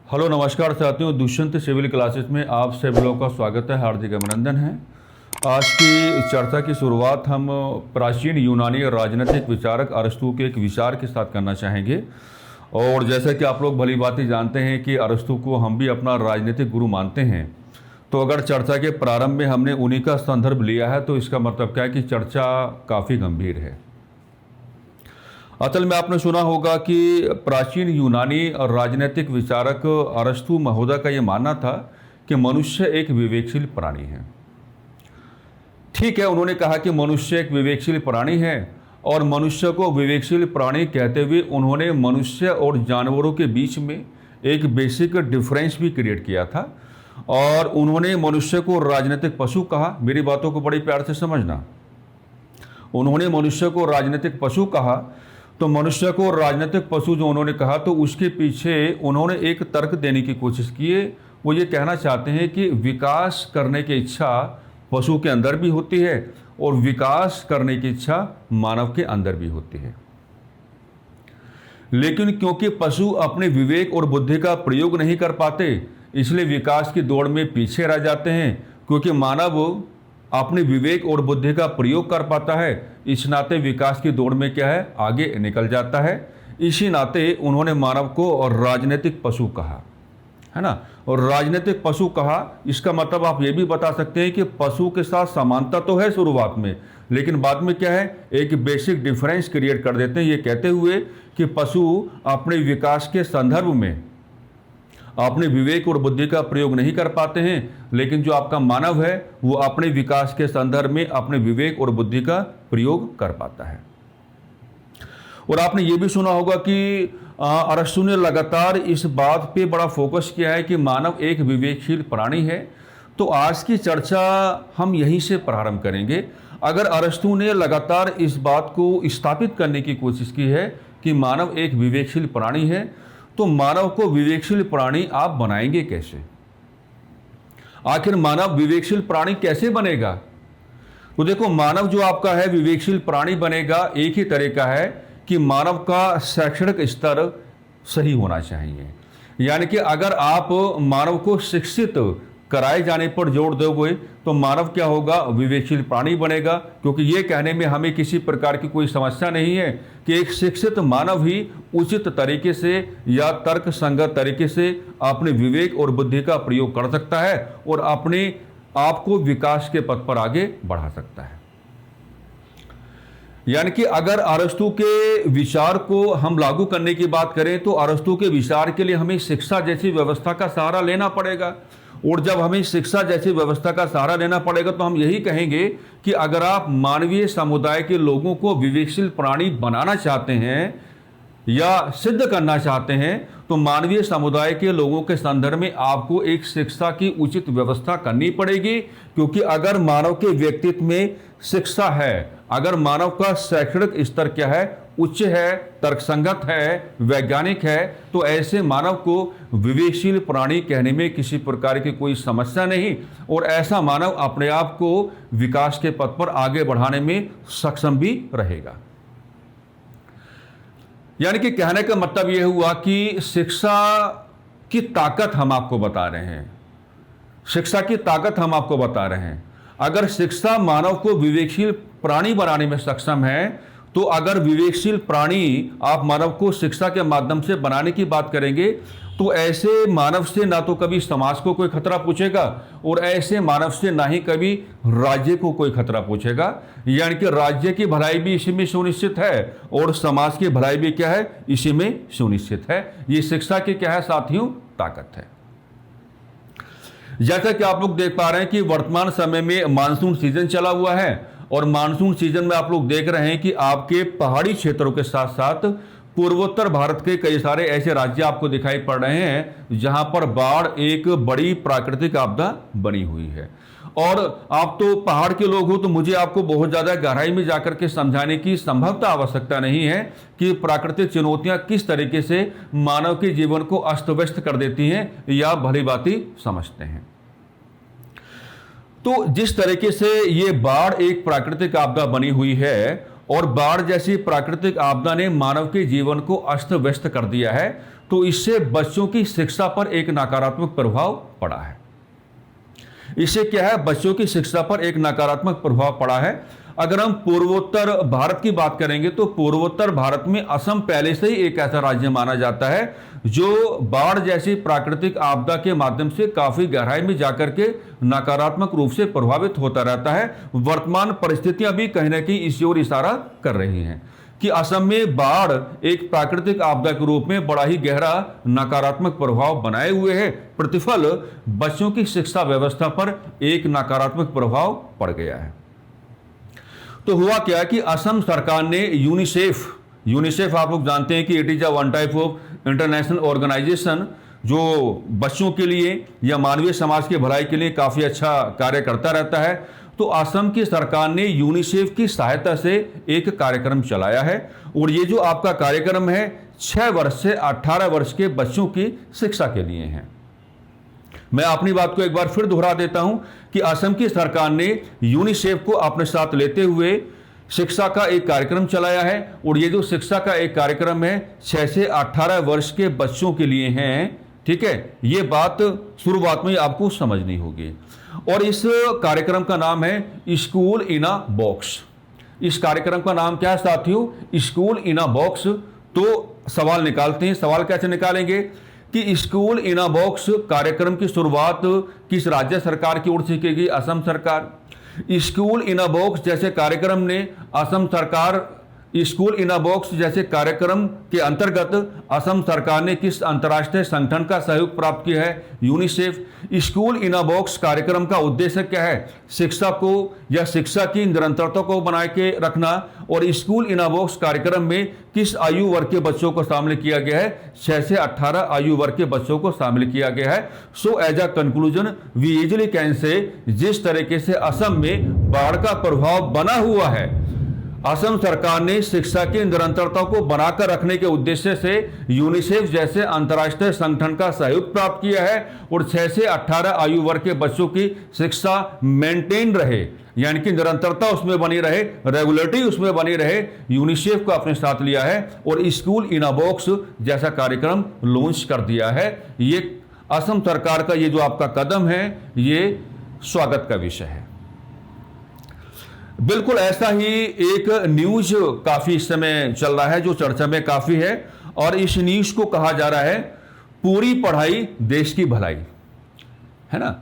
Hello नमस्कार साथियों, Dushyant civil classes में आप सभी लोगों का स्वागत है, हार्दिक अभिनंदन है। आज की चर्चा की शुरुआत हम प्राचीन यूनानी राजनीतिक विचारक अरस्तु के एक विचार के साथ करना चाहेंगे। और जैसा कि आप लोग भली भांति जानते हैं कि अरस्तु को हम भी अपना राजनीतिक गुरु मानते हैं, तो अगर चर्चा के प्रारंभ में हमने उन्हीं का संदर्भ लिया है तो इसका मतलब क्या है कि चर्चा काफ़ी गंभीर है। असल में आपने सुना होगा कि प्राचीन यूनानी राजनीतिक विचारक अरस्तु महोदय का यह मानना था कि मनुष्य एक विवेकशील प्राणी है। ठीक है, उन्होंने कहा कि मनुष्य एक विवेकशील प्राणी है और मनुष्य को विवेकशील प्राणी कहते हुए उन्होंने मनुष्य और जानवरों के बीच में एक बेसिक डिफरेंस भी क्रिएट किया था। और उन्होंने मनुष्य को राजनीतिक पशु कहा। मेरी बातों को बड़ी प्यार से समझना। उन्होंने मनुष्य को राजनीतिक पशु कहा, तो मनुष्य को राजनीतिक पशु जो उन्होंने कहा तो उसके पीछे उन्होंने एक तर्क देने की कोशिश की है। वो ये कहना चाहते हैं कि विकास करने की इच्छा पशु के अंदर भी होती है और विकास करने की इच्छा मानव के अंदर भी होती है, लेकिन क्योंकि पशु अपने विवेक और बुद्धि का प्रयोग नहीं कर पाते इसलिए विकास की दौड़ में पीछे रह जाते हैं। क्योंकि मानव अपने विवेक और बुद्धि का प्रयोग कर पाता है, इस नाते विकास की दौड़ में क्या है, आगे निकल जाता है। इसी नाते उन्होंने मानव को और राजनीतिक पशु कहा, है ना। और राजनीतिक पशु कहा, इसका मतलब आप ये भी बता सकते हैं कि पशु के साथ समानता तो है शुरुआत में, लेकिन बाद में क्या है, एक बेसिक डिफरेंस क्रिएट कर देते हैं, ये कहते हुए कि पशु अपने विकास के संदर्भ में अपने विवेक और बुद्धि का प्रयोग नहीं कर पाते हैं, लेकिन जो आपका मानव है वो अपने विकास के संदर्भ में अपने विवेक और बुद्धि का प्रयोग कर पाता है। और आपने ये भी सुना होगा कि अरस्तु ने लगातार इस बात पे बड़ा फोकस किया है कि मानव एक विवेकशील प्राणी है। तो आज की चर्चा हम यहीं से प्रारंभ करेंगे। अगर अरस्तु ने लगातार इस बात को स्थापित करने की कोशिश की है कि मानव एक विवेकशील प्राणी है, तो मानव को विवेकशील प्राणी आप बनाएंगे कैसे? आखिर मानव विवेकशील प्राणी कैसे बनेगा? तो देखो, मानव जो आपका है विवेकशील प्राणी बनेगा, एक ही तरीका है कि मानव का शैक्षणिक स्तर सही होना चाहिए। यानी कि अगर आप मानव को शिक्षित कराए जाने पर जोर दोगे तो मानव क्या होगा, विवेकशील प्राणी बनेगा। क्योंकि ये कहने में हमें किसी प्रकार की कोई समस्या नहीं है कि एक शिक्षित मानव ही उचित तरीके से या तर्क संगत तरीके से अपने विवेक और बुद्धि का प्रयोग कर सकता है और अपने आप को विकास के पथ पर आगे बढ़ा सकता है। यानी कि अगर अरस्तु के विचार को हम लागू करने की बात करें तो अरस्तु के विचार के लिए हमें शिक्षा जैसी व्यवस्था का सहारा लेना पड़ेगा। और जब हमें शिक्षा जैसी व्यवस्था का सहारा लेना पड़ेगा तो हम यही कहेंगे कि अगर आप मानवीय समुदाय के लोगों को विवेकशील प्राणी बनाना चाहते हैं या सिद्ध करना चाहते हैं तो मानवीय समुदाय के लोगों के संदर्भ में आपको एक शिक्षा की उचित व्यवस्था करनी पड़ेगी। क्योंकि अगर मानव के व्यक्तित्व में शिक्षा है, अगर मानव का शैक्षणिक स्तर क्या है, उच्च है, तर्कसंगत है, वैज्ञानिक है, तो ऐसे मानव को विवेकशील प्राणी कहने में किसी प्रकार की कोई समस्या नहीं। और ऐसा मानव अपने आप को विकास के पथ पर आगे बढ़ाने में सक्षम भी रहेगा। यानी कि कहने का मतलब यह हुआ कि शिक्षा की ताकत हम आपको बता रहे हैं, शिक्षा की ताकत हम आपको बता रहे हैं। अगर शिक्षा मानव को विवेकशील प्राणी बनाने में सक्षम है, तो अगर विवेकशील प्राणी आप मानव को शिक्षा के माध्यम से बनाने की बात करेंगे तो ऐसे मानव से ना तो कभी समाज को कोई खतरा पूछेगा और ऐसे मानव से ना ही कभी राज्य को कोई खतरा पूछेगा। यानी कि राज्य की भलाई भी इसी में सुनिश्चित है और समाज की भलाई भी क्या है, इसी में सुनिश्चित है। ये शिक्षा की क्या है साथियों, ताकत है। जैसा कि आप लोग देख पा रहे हैं कि वर्तमान समय में मानसून सीजन चला हुआ है और मानसून सीजन में आप लोग देख रहे हैं कि आपके पहाड़ी क्षेत्रों के साथ साथ पूर्वोत्तर भारत के कई सारे ऐसे राज्य आपको दिखाई पड़ रहे हैं जहां पर बाढ़ एक बड़ी प्राकृतिक आपदा बनी हुई है। और आप तो पहाड़ के लोग हो तो मुझे आपको बहुत ज़्यादा गहराई में जाकर के समझाने की संभवतः आवश्यकता नहीं है कि प्राकृतिक चुनौतियां किस तरीके से मानव के जीवन को अस्त व्यस्त कर देती हैं, या भली भांति समझते हैं। तो जिस तरीके से ये बाढ़ एक प्राकृतिक आपदा बनी हुई है और बाढ़ जैसी प्राकृतिक आपदा ने मानव के जीवन को अस्त व्यस्त कर दिया है, तो इससे बच्चों की शिक्षा पर एक नकारात्मक प्रभाव पड़ा है। इससे क्या है, बच्चों की शिक्षा पर एक नकारात्मक प्रभाव पड़ा है। अगर हम पूर्वोत्तर भारत की बात करेंगे तो पूर्वोत्तर भारत में असम पहले से ही एक ऐसा राज्य माना जाता है जो बाढ़ जैसी प्राकृतिक आपदा के माध्यम से काफी गहराई में जाकर के नकारात्मक रूप से प्रभावित होता रहता है। वर्तमान परिस्थितियां भी कहीं ना कहीं इसी ओर इशारा कर रही हैं कि असम में बाढ़ एक प्राकृतिक आपदा के रूप में बड़ा ही गहरा नकारात्मक प्रभाव बनाए हुए है। प्रतिफल बच्चों की शिक्षा व्यवस्था पर एक नकारात्मक प्रभाव पड़ गया है। तो हुआ क्या कि असम सरकार ने यूनिसेफ आप लोग जानते हैं कि it is a one type of international organisation जो बच्चों के लिए या मानवीय समाज की भलाई के लिए काफी अच्छा कार्य करता रहता है। तो असम की सरकार ने यूनिसेफ की सहायता से एक कार्यक्रम चलाया है और ये जो आपका कार्यक्रम है 6 वर्ष से 18 वर्ष के बच्चों की शिक्षा के लिए है। मैं अपनी बात को एक बार फिर दोहरा देता हूं कि असम की सरकार ने यूनिसेफ को अपने साथ लेते हुए शिक्षा का एक कार्यक्रम चलाया है और ये जो शिक्षा का एक कार्यक्रम है 6 से 18 वर्ष के बच्चों के लिए है। ठीक है, ये बात शुरुआत में आपको समझनी होगी। और इस कार्यक्रम का नाम है स्कूल इन अ बॉक्स। इस कार्यक्रम का नाम क्या है साथियों? स्कूल इन अ बॉक्स। तो सवाल निकालते हैं, सवाल कैसे निकालेंगे कि स्कूल इन अ बॉक्स कार्यक्रम की शुरुआत किस राज्य सरकार की ओर से की गई? असम सरकार। स्कूल इन अ बॉक्स जैसे कार्यक्रम ने असम सरकार स्कूल इन अ बॉक्स जैसे कार्यक्रम के अंतर्गत असम सरकार ने किस अंतर्राष्ट्रीय संगठन का सहयोग प्राप्त किया है? यूनिसेफ। स्कूल इन अ बॉक्स कार्यक्रम का उद्देश्य क्या है? शिक्षा को या शिक्षा की निरंतरता को बनाए के रखना। और स्कूल इन अ बॉक्स कार्यक्रम में किस आयु वर्ग के बच्चों को शामिल किया गया है? 6 से 18 आयु वर्ग के बच्चों को शामिल किया गया है। So as a conclusion we easily can say जिस तरीके से असम में बाढ़ का प्रभाव बना हुआ है, असम सरकार ने शिक्षा की निरंतरता को बनाकर रखने के उद्देश्य से यूनिसेफ जैसे अंतर्राष्ट्रीय संगठन का सहयोग प्राप्त किया है और 6 से 18 आयु वर्ग के बच्चों की शिक्षा मेंटेन रहे, यानी कि निरंतरता उसमें बनी रहे, रेगुलेटरी उसमें बनी रहे, यूनिसेफ को अपने साथ लिया है और स्कूल इन अ बॉक्स जैसा कार्यक्रम लॉन्च कर दिया है। ये असम सरकार का ये जो आपका कदम है ये स्वागत का विषय है। बिल्कुल ऐसा ही एक न्यूज काफी इस समय चल रहा है जो चर्चा में काफी है और इस न्यूज को कहा जा रहा है पूरी पढ़ाई देश की भलाई, है ना।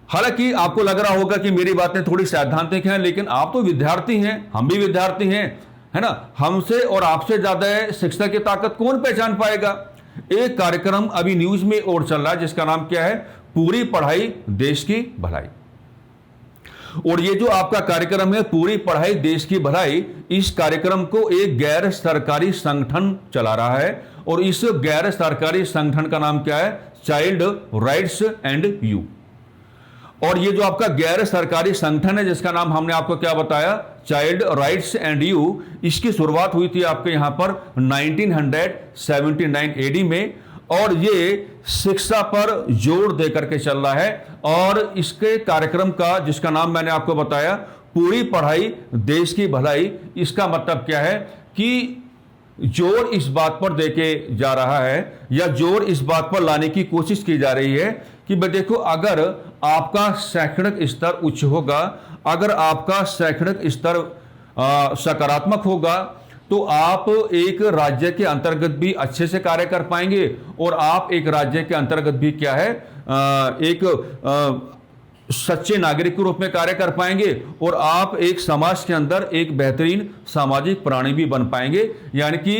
हालांकि आपको लग रहा होगा कि मेरी बातें थोड़ी सैद्धांतिक हैं, लेकिन आप तो विद्यार्थी हैं, हम भी विद्यार्थी हैं, है ना। हमसे और आपसे ज्यादा शिक्षा की ताकत कौन पहचान पाएगा। एक कार्यक्रम अभी न्यूज में और चल रहा है जिसका नाम क्या है? पूरी पढ़ाई देश की भलाई। और ये जो आपका कार्यक्रम है पूरी पढ़ाई देश की भलाई, इस कार्यक्रम को एक गैर सरकारी संगठन चला रहा है और इस गैर सरकारी संगठन का नाम क्या है? Child rights and you. और ये जो आपका गैर सरकारी संगठन है जिसका नाम हमने आपको क्या बताया? Child rights and you. इसकी शुरुआत हुई थी आपके यहां पर 1979 एडी में और ये शिक्षा पर जोर देकर के चल रहा है। और इसके कार्यक्रम का जिसका नाम मैंने आपको बताया पूरी पढ़ाई देश की भलाई, इसका मतलब क्या है कि जोर इस बात पर देके जा रहा है या जोर इस बात पर लाने की कोशिश की जा रही है कि भाई देखो, अगर आपका शैक्षणिक स्तर उच्च होगा, अगर आपका शैक्षणिक स्तर सकारात्मक होगा तो आप एक राज्य के अंतर्गत भी अच्छे से कार्य कर पाएंगे और आप एक राज्य के अंतर्गत भी क्या है एक सच्चे नागरिक के रूप में कार्य कर पाएंगे और आप एक समाज के अंदर एक बेहतरीन सामाजिक प्राणी भी बन पाएंगे। यानी कि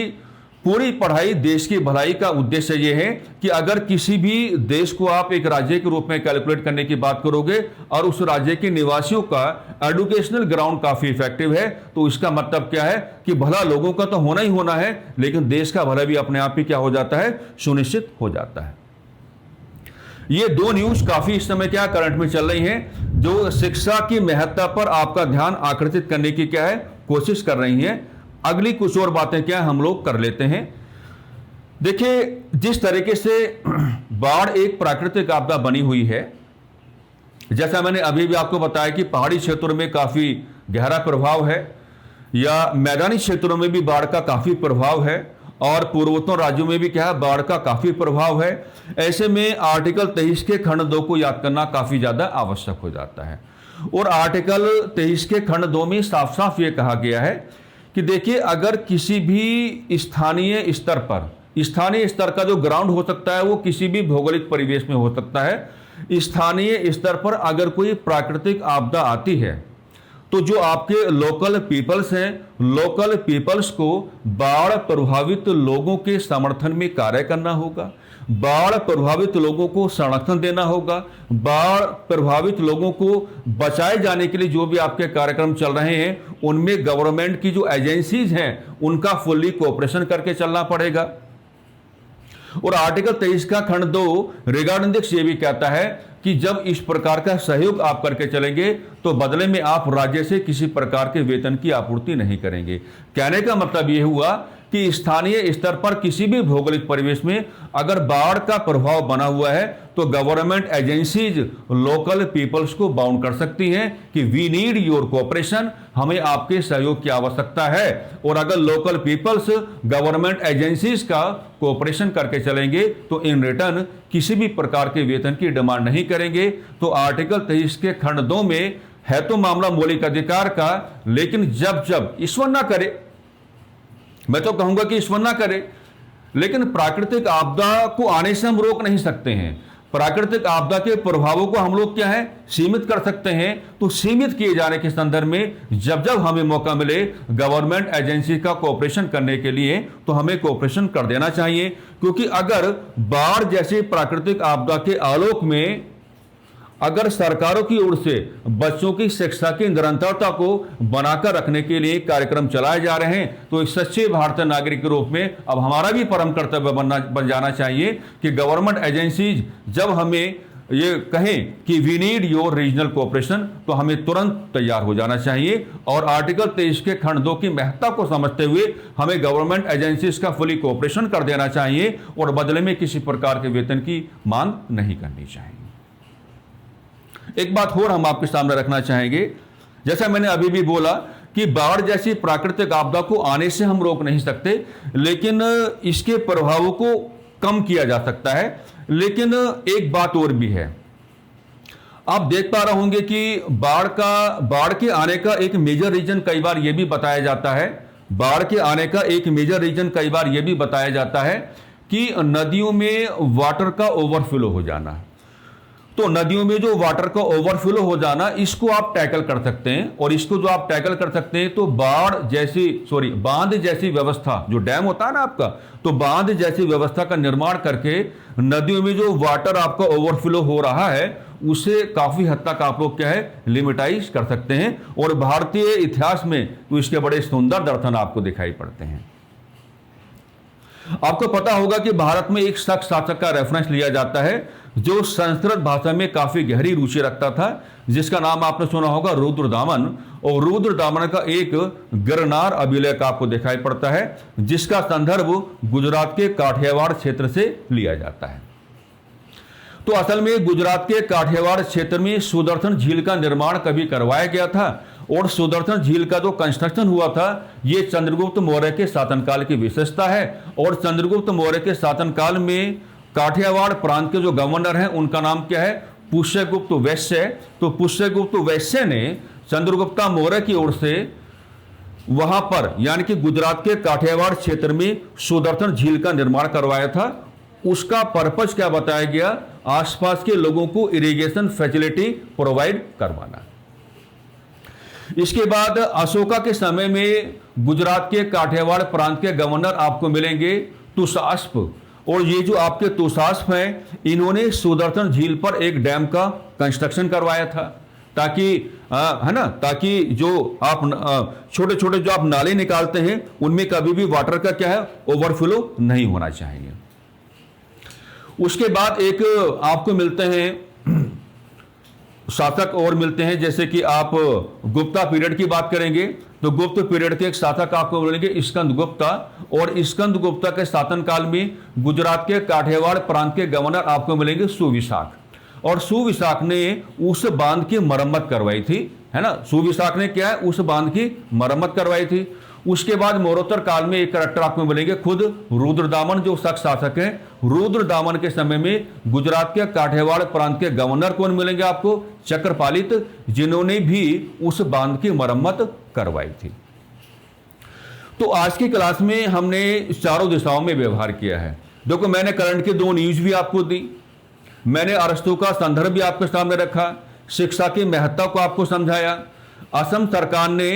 पूरी पढ़ाई देश की भलाई का उद्देश्य यह है कि अगर किसी भी देश को आप एक राज्य के रूप में कैलकुलेट करने की बात करोगे और उस राज्य के निवासियों का एजुकेशनल ग्राउंड काफी इफेक्टिव है, तो इसका मतलब क्या है कि भला लोगों का तो होना ही होना है, लेकिन देश का भला भी अपने आप ही क्या हो जाता है? सुनिश्चित हो जाता है। ये दो न्यूज काफी इस समय क्या करंट में चल रही हैं जो शिक्षा की महत्ता पर आपका ध्यान आकर्षित करने की क्या है? कोशिश कर रही हैं। अगली कुछ और बातें क्या हम लोग कर लेते हैं। देखिए, जिस तरीके से बाढ़ एक प्राकृतिक आपदा बनी हुई है, जैसा मैंने अभी भी आपको बताया कि पहाड़ी क्षेत्रों में काफी गहरा प्रभाव है या मैदानी क्षेत्रों में भी बाढ़ का काफी प्रभाव है और पूर्वोत्तर राज्यों में भी क्या है, बाढ़ का काफी प्रभाव है। ऐसे में आर्टिकल 23 के खंड 2 को याद करना काफी ज्यादा आवश्यक हो जाता है। और आर्टिकल 23 के खंड 2 में साफ साफ ये कहा गया है कि देखिए, अगर किसी भी स्थानीय स्तर पर, स्थानीय स्तर का जो ग्राउंड हो सकता है वो किसी भी भौगोलिक परिवेश में हो सकता है, स्थानीय स्तर पर अगर कोई प्राकृतिक आपदा आती है तो जो आपके लोकल पीपल्स हैं, लोकल पीपल्स को बाढ़ प्रभावित लोगों के समर्थन में कार्य करना होगा, बाढ़ प्रभावित लोगों को संरक्षण देना होगा, बाढ़ प्रभावित लोगों को बचाए जाने के लिए जो भी आपके कार्यक्रम चल रहे हैं उनमें गवर्नमेंट की जो एजेंसीज हैं उनका फुल्ली कोऑपरेशन करके चलना पड़ेगा। और आर्टिकल 23 का खंड 2 रिगार्डिंग दिस ये भी कहता है कि जब इस प्रकार का सहयोग आप करके चलेंगे तो बदले में आप राज्य से किसी प्रकार के वेतन की आपूर्ति नहीं करेंगे। कहने का मतलब यह हुआ कि स्थानीय स्तर पर किसी भी भौगोलिक परिवेश में अगर बाढ़ का प्रभाव बना हुआ है तो गवर्नमेंट एजेंसीज लोकल पीपल्स को बाउंड कर सकती हैं कि वी नीड योर कोऑपरेशन, हमें आपके सहयोग की आवश्यकता है। और अगर लोकल पीपल्स गवर्नमेंट एजेंसीज का कोऑपरेशन करके चलेंगे तो इन रिटर्न किसी भी प्रकार के वेतन की डिमांड नहीं करेंगे। तो आर्टिकल 23 के खंड 2 में है तो मामला मौलिक अधिकार का, लेकिन जब जब ईश्वर ना करे, मैं तो कहूंगा कि ईश्वर ना करे, लेकिन प्राकृतिक आपदा को आने से हम रोक नहीं सकते हैं। प्राकृतिक आपदा के प्रभावों को हम लोग क्या है, सीमित कर सकते हैं। तो सीमित किए जाने के संदर्भ में जब जब हमें मौका मिले गवर्नमेंट एजेंसी का कोऑपरेशन करने के लिए तो हमें कोऑपरेशन कर देना चाहिए। क्योंकि अगर बाढ़ जैसी प्राकृतिक आपदा के आलोक में अगर सरकारों की ओर से बच्चों की शिक्षा की निरंतरता को बनाकर रखने के लिए कार्यक्रम चलाए जा रहे हैं तो एक सच्चे भारतीय नागरिक के रूप में अब हमारा भी परम कर्तव्य बन जाना चाहिए कि गवर्नमेंट एजेंसीज जब हमें ये कहें कि we need your regional cooperation तो हमें तुरंत तैयार हो जाना चाहिए। और आर्टिकल 23 के खंड 2 की महत्ता को समझते हुए हमें गवर्नमेंट एजेंसीज का फुली कोऑपरेशन कर देना चाहिए और बदले में किसी प्रकार के वेतन की मांग नहीं करनी चाहिए। एक बात और हम आपके सामने रखना चाहेंगे, जैसा मैंने अभी भी बोला कि बाढ़ जैसी प्राकृतिक आपदा को आने से हम रोक नहीं सकते, लेकिन इसके प्रभावों को कम किया जा सकता है। लेकिन एक बात और भी है, आप देख पा रहे होंगे कि बाढ़ के आने का एक मेजर रीजन कई बार यह भी बताया जाता है, बाढ़ के आने का एक मेजर रीजन कई बार यह भी बताया जाता है कि नदियों में वाटर का ओवरफ्लो हो जाना। तो नदियों में जो वाटर का ओवरफ्लो हो जाना, इसको आप टैकल कर सकते हैं। और इसको जो आप टैकल कर सकते हैं तो बांध जैसी व्यवस्था, जो डैम होता है ना आपका, तो बांध जैसी व्यवस्था का निर्माण करके नदियों में जो वाटर आपका ओवरफ्लो हो रहा है उसे काफी हद तक आप लोग क्या है, लिमिटाइज कर सकते हैं। और भारतीय इतिहास में तो इसके बड़े सुंदर दर्शन आपको दिखाई पड़ते हैं। आपको पता होगा कि भारत में एक शख्स शासक का रेफरेंस लिया जाता है जो संस्कृत भाषा में काफी गहरी रुचि रखता था, जिसका नाम आपने सुना होगा रुद्रदामन। और रुद्रदामन का एक गिरनार अभिलेख आपको दिखाई पड़ता है जिसका संदर्भ गुजरात के काठियावाड़ क्षेत्र से लिया जाता है। तो असल में गुजरात के काठियावाड़ क्षेत्र में सुदर्शन झील का निर्माण कभी करवाया गया था और सुदर्शन झील का जो कंस्ट्रक्शन हुआ था ये चंद्रगुप्त मौर्य के शासनकाल की विशेषता है। और चंद्रगुप्त मौर्य के शासनकाल में काठियावाड़ प्रांत के जो गवर्नर हैं उनका नाम क्या है, पुष्यगुप्त वैश्य। तो पुष्यगुप्त वैश्य ने चंद्रगुप्ता मौर्य की ओर से वहां पर यानी कि गुजरात के काठियावाड़ क्षेत्र में सुदर्शन झील का निर्माण करवाया था। उसका पर्पज क्या बताया गया, आसपास के लोगों को इरिगेशन फैसिलिटी प्रोवाइड करवाना। इसके बाद अशोका के समय में गुजरात के काठियावाड़ प्रांत के गवर्नर आपको मिलेंगे तुषास्प। और ये जो आपके तुषास्प हैं इन्होंने सुदर्शन झील पर एक डैम का कंस्ट्रक्शन करवाया था ताकि है ना, ताकि जो आप छोटे छोटे जो आप नाले निकालते हैं उनमें कभी भी वाटर का क्या है, ओवरफ्लो नहीं होना चाहिए। उसके बाद एक आपको मिलते हैं शासक और मिलते हैं, जैसे कि आप गुप्ता पीरियड की बात करेंगे तो गुप्त पीरियड के एक शासक आपको मिलेंगे स्कंद गुप्ता। और स्कंद गुप्ता के शासनकाल में गुजरात के काठियावाड़ प्रांत के गवर्नर आपको मिलेंगे सुविशाख। और सुविशाख ने उस बांध की मरम्मत करवाई थी, है ना, सुविशाख ने क्या है, उस बांध की मरम्मत करवाई थी। उसके बाद मौरोत्तर काल में एक करैक्टर आपको मिलेंगे, खुद रुद्रदामन जो शख्स शासक हैं, रुद्रदामन के समय में गुजरात के काठियावाड़ प्रांत के गवर्नर कौन मिलेंगे आपको, चक्रपालित, जिन्होंने भी उस बांध की मरम्मत करवाई थी। तो आज की क्लास में हमने चारों दिशाओं में व्यवहार किया है। देखो, मैंने करंट की 2 न्यूज भी आपको दी, मैंने अरस्तु का संदर्भ भी आपके सामने रखा, शिक्षा की महत्ता को आपको समझाया। असम सरकार ने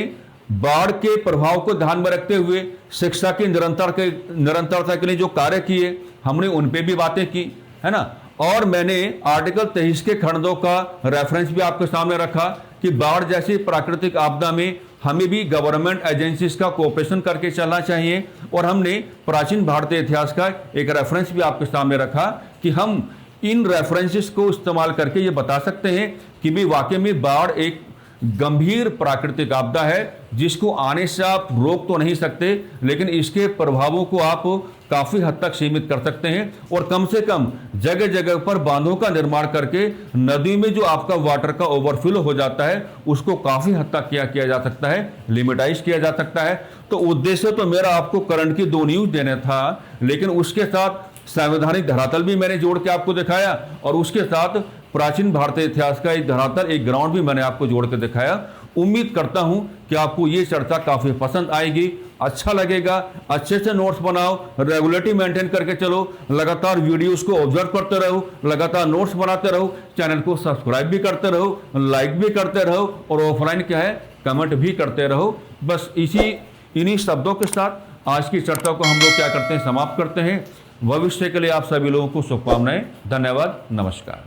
बाढ़ के प्रभाव को ध्यान में रखते हुए शिक्षा की निरंतरता के लिए जो कार्य किए, हमने उन पे भी बातें की, है ना। और मैंने आर्टिकल 23 के खंड 2 का रेफरेंस भी आपके सामने रखा कि बाढ़ जैसी प्राकृतिक आपदा में हमें भी गवर्नमेंट एजेंसीज का कोऑपरेशन करके चलना चाहिए। और हमने प्राचीन भारतीय इतिहास का एक रेफरेंस भी आपके सामने रखा कि हम इन रेफरेंसेस को इस्तेमाल करके ये बता सकते हैं कि भी वाकई में बाढ़ एक गंभीर प्राकृतिक आपदा है, जिसको आने से आप रोक तो नहीं सकते, लेकिन इसके प्रभावों को आप काफी हद तक सीमित कर सकते हैं। और कम से कम जगह जगह पर बांधों का निर्माण करके नदी में जो आपका वाटर का ओवरफ्लो हो जाता है, उसको काफी हद तक क्या किया जा सकता है, लिमिटाइज किया जा सकता है। तो उद्देश्य तो मेरा आपको करंट की 2 न्यूज देना था, लेकिन उसके साथ संवैधानिक धरातल भी मैंने जोड़ के आपको दिखाया, और उसके साथ प्राचीन भारतीय इतिहास का एक धरातल, एक ग्राउंड भी मैंने आपको जोड़ के दिखाया। उम्मीद करता हूं कि आपको ये चर्चा काफी पसंद आएगी, अच्छा लगेगा। अच्छे से नोट्स बनाओ, रेगुलरिटी मेंटेन करके चलो, लगातार वीडियोस को ऑब्जर्व करते रहो, लगातार नोट्स बनाते रहो, चैनल को सब्सक्राइब भी करते रहो, लाइक भी करते रहो, और ऑफलाइन क्या है, कमेंट भी करते रहो। बस इन्हीं शब्दों के साथ आज की चर्चा को हम लोग क्या करते हैं, समाप्त करते हैं। भविष्य के लिए आप सभी लोगों को शुभकामनाएं। धन्यवाद, नमस्कार।